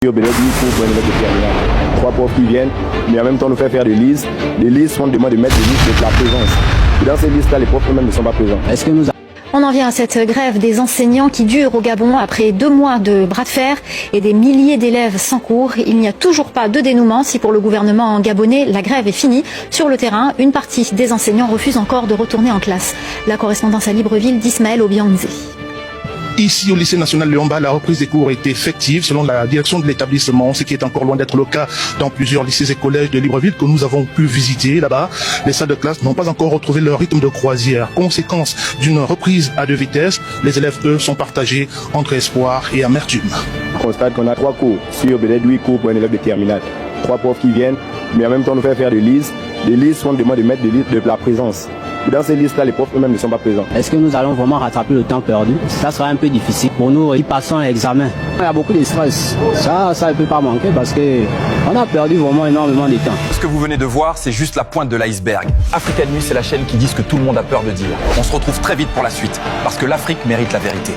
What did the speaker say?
Pour un élève de terminale. 3 profs qui viennent, mais en même temps nous faire des listes. Les listes font demande de mettre des listes de la présence. Et dans ces listes-là, les profs eux-mêmes ne sont pas présents. Est-ce que nous On en vient à cette grève des enseignants qui dure au Gabon après 2 mois de bras de fer et des milliers d'élèves sans cours. Il n'y a toujours pas de dénouement. Si pour le gouvernement gabonais, la grève est finie, sur le terrain, une partie des enseignants refuse encore de retourner en classe. La correspondance à Libreville d'Ismaël Obianze. Ici, au lycée national Léomba, la reprise des cours est effective selon la direction de l'établissement, ce qui est encore loin d'être le cas dans plusieurs lycées et collèges de Libreville que nous avons pu visiter. Là-bas, les salles de classe n'ont pas encore retrouvé leur rythme de croisière. Conséquence d'une reprise à 2 vitesses, les élèves, eux, sont partagés entre espoir et amertume. On constate qu'on a 3 cours sur peut-être 8 cours pour un élève de terminale. 3 profs qui viennent, mais en même temps nous faire des listes. Les listes font demande de mettre des listes de la présence. Et dans ces listes-là, les profs eux-mêmes ne sont pas présents. Est-ce que nous allons vraiment rattraper le temps perdu? Ça sera un peu difficile pour nous qui passons l'examen. Il y a beaucoup de stress. Ça ne peut pas manquer parce qu'on a perdu vraiment énormément de temps. Ce que vous venez de voir, c'est juste la pointe de l'iceberg. Africa News, c'est la chaîne qui dit ce que tout le monde a peur de dire. On se retrouve très vite pour la suite, parce que l'Afrique mérite la vérité.